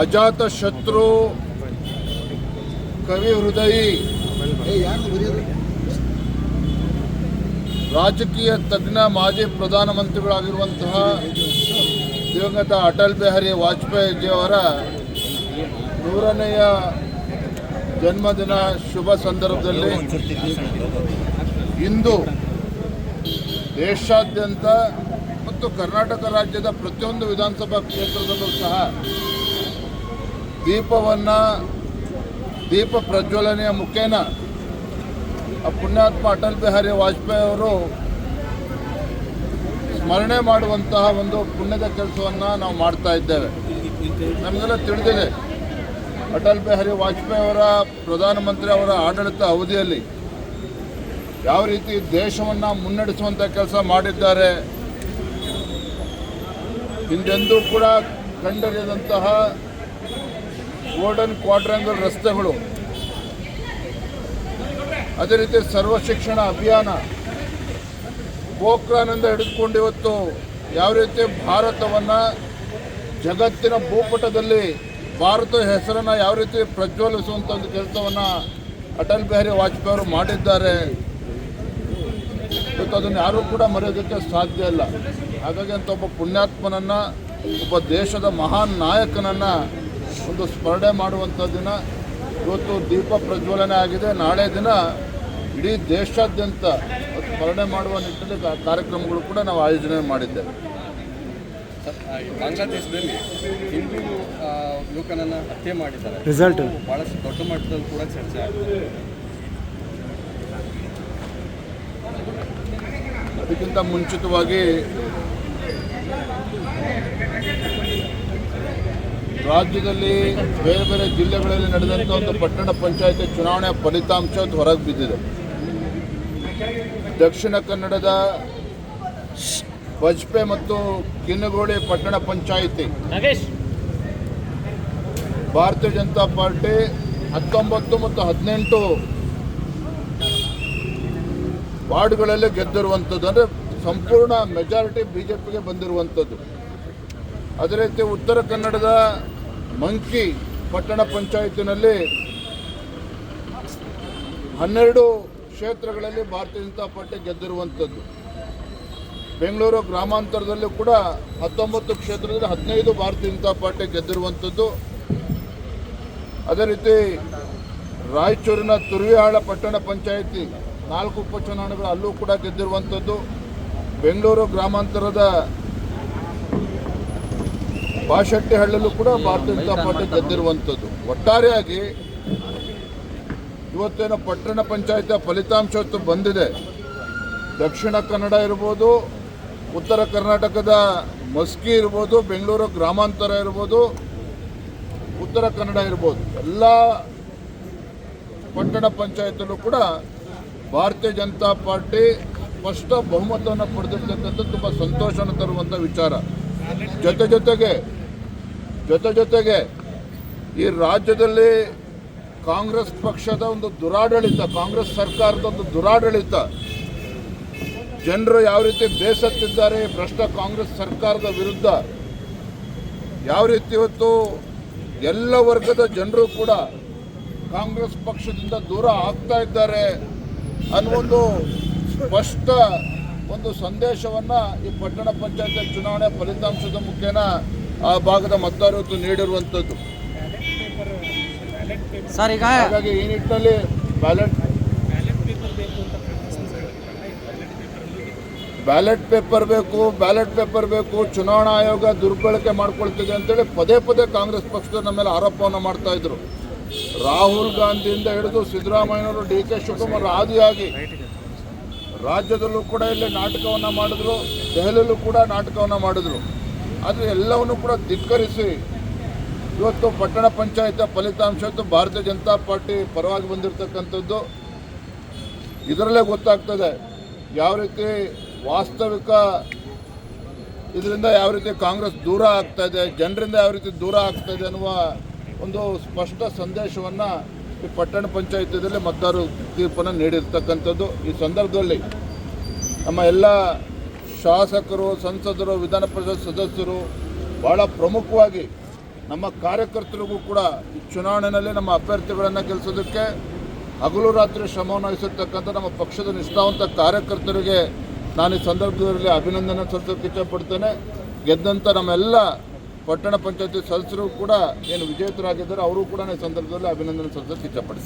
ಅಜಾತ ಶತ್ರು ಕವಿ ಹೃದಯಿ ರಾಜಕೀಯ ತಜ್ಞ ಮಾಜಿ ಪ್ರಧಾನಮಂತ್ರಿಗಳಾಗಿರುವಂತಹ ದಿವಂಗತ ಅಟಲ್ ಬಿಹಾರಿ ವಾಜಪೇಯಿಜಿಯವರ 100ನೇ ಜನ್ಮದಿನ ಶುಭ ಸಂದರ್ಭದಲ್ಲಿ ಇಂದು ದೇಶಾದ್ಯಂತ ಮತ್ತು ಕರ್ನಾಟಕ ರಾಜ್ಯದ ಪ್ರತಿಯೊಂದು ವಿಧಾನಸಭಾ ಕ್ಷೇತ್ರದಲ್ಲೂ ಸಹ ದೀಪ ಪ್ರಜ್ವಲನೆಯ ಮುಖೇನ ಪುಣ್ಯಾತ್ಮ ಅಟಲ್ ಬಿಹಾರಿ ವಾಜಪೇಯಿ ಅವರು ಸ್ಮರಣೆ ಮಾಡುವಂತಹ ಒಂದು ಪುಣ್ಯದ ಕೆಲಸವನ್ನು ನಾವು ಮಾಡ್ತಾ ಇದ್ದೇವೆ. ನಮಗೆಲ್ಲ ತಿಳಿದಿದೆ, ಅಟಲ್ ಬಿಹಾರಿ ವಾಜಪೇಯಿ ಅವರ ಪ್ರಧಾನಮಂತ್ರಿ ಅವರ ಆಡಳಿತ ಅವಧಿಯಲ್ಲಿ ಯಾವ ರೀತಿ ದೇಶವನ್ನು ಮುನ್ನಡೆಸುವಂಥ ಕೆಲಸ ಮಾಡಿದ್ದಾರೆ. ಹಿಂದೆಂದೂ ಕೂಡ ಕಂಡರಿಯದಂತಹ ಗೋಲ್ಡನ್ ಕ್ವಾಡ್ರ್ಯಾಂಗಲ್ ರಸ್ತೆಗಳು, ಅದೇ ರೀತಿ ಸರ್ವ ಶಿಕ್ಷಣ ಅಭಿಯಾನ, ಪೋಖ್ರಾನ್ನಿಂದ ಹಿಡಿದುಕೊಂಡು ಇವತ್ತು ಯಾವ ರೀತಿ ಭಾರತವನ್ನು ಜಗತ್ತಿನ ಭೂಪಟದಲ್ಲಿ ಭಾರತ ಹೆಸರನ್ನು ಯಾವ ರೀತಿ ಪ್ರಜ್ವಲಿಸುವಂಥ ಒಂದು ಕೆಲಸವನ್ನು ಅಟಲ್ ಬಿಹಾರಿ ವಾಜಪೇಯಿ ಅವರು ಮಾಡಿದ್ದಾರೆ. ಇವತ್ತು ಅದನ್ನು ಯಾರೂ ಕೂಡ ಮರೆಯೋದಕ್ಕೆ ಸಾಧ್ಯ ಇಲ್ಲ. ಹಾಗಾಗಿ ಅಂತ ಒಬ್ಬ ಪುಣ್ಯಾತ್ಮನನ್ನು, ಒಬ್ಬ ದೇಶದ ಮಹಾನ್ ನಾಯಕನನ್ನು ಒಂದು ಸ್ಮರಣೆ ಮಾಡುವಂಥ ದಿನ ಇವತ್ತು. ದೀಪ ಪ್ರಜ್ವಲನೆ ಆಗಿದೆ. ನಾಳೆ ದಿನ ಇಡೀ ದೇಶಾದ್ಯಂತ ಸ್ಮರಣೆ ಮಾಡುವ ನಿಟ್ಟಿನಲ್ಲಿ ಕಾರ್ಯಕ್ರಮಗಳು ಕೂಡ ನಾವು ಆಯೋಜನೆ ಮಾಡಿದ್ದೇವೆ. ಬಾಂಗ್ಲಾದೇಶದಲ್ಲಿ ಹಿಂದೂ ಯುವಕನನ್ನು ಹತ್ಯೆ ಮಾಡಿದ್ದಾರೆ. ರಿಸಲ್ಟ್ ಭಾಳಷ್ಟು ದೊಡ್ಡ ಮಟ್ಟದಲ್ಲಿ ಕೂಡ ಚರ್ಚೆ ಆಗ್ತದೆ. ಅದಕ್ಕಿಂತ ಮುಂಚಿತವಾಗಿ ರಾಜ್ಯದಲ್ಲಿ ಬೇರೆ ಬೇರೆ ಜಿಲ್ಲೆಗಳಲ್ಲಿ ನಡೆದಂಥ ಒಂದು ಪಟ್ಟಣ ಪಂಚಾಯತಿ ಚುನಾವಣೆಯ ಫಲಿತಾಂಶ ಹೊರಗೆ ಬಿದ್ದಿದೆ. ದಕ್ಷಿಣ ಕನ್ನಡದ ಬಜ್ಪೆ ಮತ್ತು ಕಿನ್ನಗೋಳಿ ಪಟ್ಟಣ ಪಂಚಾಯಿತಿ ಭಾರತೀಯ ಜನತಾ ಪಾರ್ಟಿ 19 ಮತ್ತು 18 ವಾರ್ಡ್ಗಳಲ್ಲಿ ಗೆದ್ದಿರುವಂಥದ್ದು, ಅಂದರೆ ಸಂಪೂರ್ಣ ಮೆಜಾರಿಟಿ BJPಗೆ ಬಂದಿರುವಂಥದ್ದು. ಅದೇ ರೀತಿ ಉತ್ತರ ಕನ್ನಡದ ಮಂಕಿ ಪಟ್ಟಣ ಪಂಚಾಯತಿನಲ್ಲಿ 12 ಕ್ಷೇತ್ರಗಳಲ್ಲಿ ಭಾರತೀಯ ಜನತಾ ಪಾರ್ಟಿ ಗೆದ್ದಿರುವಂಥದ್ದು. ಬೆಂಗಳೂರು ಗ್ರಾಮಾಂತರದಲ್ಲೂ ಕೂಡ 19 ಕ್ಷೇತ್ರದಲ್ಲಿ 15 ಭಾರತೀಯ ಜನತಾ ಪಾರ್ಟಿ ಗೆದ್ದಿರುವಂಥದ್ದು. ಅದೇ ರೀತಿ ರಾಯಚೂರಿನ ತುರ್ವಿಹಾಳ ಪಟ್ಟಣ ಪಂಚಾಯಿತಿ 4 ಉಪಚುನಾವಣೆಗಳು ಅಲ್ಲೂ ಕೂಡ ಗೆದ್ದಿರುವಂಥದ್ದು. ಬೆಂಗಳೂರು ಗ್ರಾಮಾಂತರದ ಬಾಶೆಟ್ಟಿಹಳ್ಳಲ್ಲೂ ಕೂಡ ಭಾರತೀಯ ಜನತಾ ಪಾರ್ಟಿ ಗೆದ್ದಿರುವಂಥದ್ದು. ಒಟ್ಟಾರೆಯಾಗಿ ಇವತ್ತೇನು ಪಟ್ಟಣ ಪಂಚಾಯತಿಯ ಫಲಿತಾಂಶ ಬಂದಿದೆ, ದಕ್ಷಿಣ ಕನ್ನಡ ಇರ್ಬೋದು, ಉತ್ತರ ಕರ್ನಾಟಕದ ಮಸ್ಕಿ ಇರ್ಬೋದು, ಬೆಂಗಳೂರು ಗ್ರಾಮಾಂತರ ಇರ್ಬೋದು, ಉತ್ತರ ಕನ್ನಡ ಇರ್ಬೋದು, ಎಲ್ಲ ಪಟ್ಟಣ ಪಂಚಾಯತಲ್ಲೂ ಕೂಡ ಭಾರತೀಯ ಜನತಾ ಪಾರ್ಟಿ ಸ್ಪಷ್ಟ ಬಹುಮತವನ್ನು ಪಡೆದಿರ್ತಕ್ಕಂಥದ್ದು ತುಂಬ ಸಂತೋಷವನ್ನು ತರುವಂಥ ವಿಚಾರ. ಜೊತೆಗೆ ಈ ರಾಜ್ಯದಲ್ಲಿ ಕಾಂಗ್ರೆಸ್ ಪಕ್ಷದ ಒಂದು ದುರಾಡಳಿತ, ಕಾಂಗ್ರೆಸ್ ಸರ್ಕಾರದ ಒಂದು ದುರಾಡಳಿತ, ಜನರು ಯಾವ ರೀತಿ ಬೇಸತ್ತಿದ್ದಾರೆ ಭ್ರಷ್ಟ ಕಾಂಗ್ರೆಸ್ ಸರ್ಕಾರದ ವಿರುದ್ಧ, ಯಾವ ರೀತಿ ಇವತ್ತು ಎಲ್ಲ ವರ್ಗದ ಜನರು ಕೂಡ ಕಾಂಗ್ರೆಸ್ ಪಕ್ಷದಿಂದ ದೂರ ಆಗ್ತಾ ಇದ್ದಾರೆ ಅನ್ನುವೊಂದು ಸ್ಪಷ್ಟ ಒಂದು ಸಂದೇಶವನ್ನು ಈ ಪಟ್ಟಣ ಪಂಚಾಯತ್ ಚುನಾವಣೆ ಫಲಿತಾಂಶದ ಮುಖೇನ ಆ ಭಾಗದ ಮತದಾರರು ನೀಡಿರುವಂಥದ್ದು. ಹಾಗಾಗಿ ಈ ನಿಟ್ಟಿನಲ್ಲಿ ಬ್ಯಾಲೆಟ್ ಪೇಪರ್ ಬೇಕು, ಚುನಾವಣಾ ಆಯೋಗ ದುರ್ಬಳಕೆ ಮಾಡ್ಕೊಳ್ತಿದೆ ಅಂತೇಳಿ ಪದೇ ಕಾಂಗ್ರೆಸ್ ಪಕ್ಷದ ನಮ್ಮ ಮೇಲೆ ಆರೋಪವನ್ನು ಮಾಡ್ತಾ ಇದ್ರು. ರಾಹುಲ್ ಗಾಂಧಿಯಿಂದ ಹಿಡಿದು ಸಿದ್ದರಾಮಯ್ಯನವರು, DK ಶಿವಕುಮಾರ್ ಆದಿಯಾಗಿ ರಾಜ್ಯದಲ್ಲೂ ಕೂಡ ಇಲ್ಲಿ ನಾಟಕವನ್ನು ಮಾಡಿದ್ರು, ದೆಹಲಿಯಲ್ಲೂ ಕೂಡ ನಾಟಕವನ್ನು ಮಾಡಿದ್ರು. ಆದರೆ ಎಲ್ಲವನ್ನೂ ಕೂಡ ಧಿಕ್ಕರಿಸಿ ಇವತ್ತು ಪಟ್ಟಣ ಪಂಚಾಯತ್ ಫಲಿತಾಂಶ ಭಾರತೀಯ ಜನತಾ ಪಾರ್ಟಿ ಪರವಾಗಿ ಬಂದಿರತಕ್ಕಂಥದ್ದು. ಇದರಲ್ಲೇ ಗೊತ್ತಾಗ್ತದೆ ಯಾವ ರೀತಿ ವಾಸ್ತವಿಕ ಇದರಿಂದ ಯಾವ ರೀತಿ ಕಾಂಗ್ರೆಸ್ ದೂರ ಆಗ್ತಾ ಇದೆ, ಜನರಿಂದ ಯಾವ ರೀತಿ ದೂರ ಆಗ್ತಾ ಇದೆ ಅನ್ನುವ ಒಂದು ಸ್ಪಷ್ಟ ಸಂದೇಶವನ್ನು ಈ ಪಟ್ಟಣ ಪಂಚಾಯತಿಯಲ್ಲಿ ಮತದಾರರು ತೀರ್ಪನ್ನು ನೀಡಿರ್ತಕ್ಕಂಥದ್ದು. ಈ ಸಂದರ್ಭದಲ್ಲಿ ನಮ್ಮ ಎಲ್ಲ ಶಾಸಕರು, ಸಂಸದರು, ವಿಧಾನ ಪರಿಷತ್ ಸದಸ್ಯರು ಭಾಳ ಪ್ರಮುಖವಾಗಿ ನಮ್ಮ ಕಾರ್ಯಕರ್ತರಿಗೂ ಕೂಡ ಈ ಚುನಾವಣೆಯಲ್ಲಿ ನಮ್ಮ ಅಭ್ಯರ್ಥಿಗಳನ್ನು ಗೆಲ್ಲಿಸೋದಕ್ಕೆ ಹಗಲು ರಾತ್ರಿ ಶ್ರಮವನ್ನು ವಹಿಸಿರ್ತಕ್ಕಂಥ ನಮ್ಮ ಪಕ್ಷದ ನಿಷ್ಠಾವಂತ ಕಾರ್ಯಕರ್ತರಿಗೆ ನಾನು ಈ ಸಂದರ್ಭದಲ್ಲಿ ಅಭಿನಂದನೆ ಸಲ್ಲಿಸೋಕ್ಕೆ ಇಷ್ಟಪಡ್ತೇನೆ. ಗೆದ್ದಂಥ ನಮ್ಮೆಲ್ಲ ಪಟ್ಟಣ ಪಂಚಾಯತಿ ಸದಸ್ಯರು ಕೂಡ ಏನು ವಿಜೇತರಾಗಿದ್ದಾರೆ ಅವರು ಕೂಡ ಈ ಸಂದರ್ಭದಲ್ಲಿ ಅಭಿನಂದನೆ ಸಲ್ಲಿಸೋಕ್ಕೆ ಇಷ್ಟಪಡ್ತೀನಿ.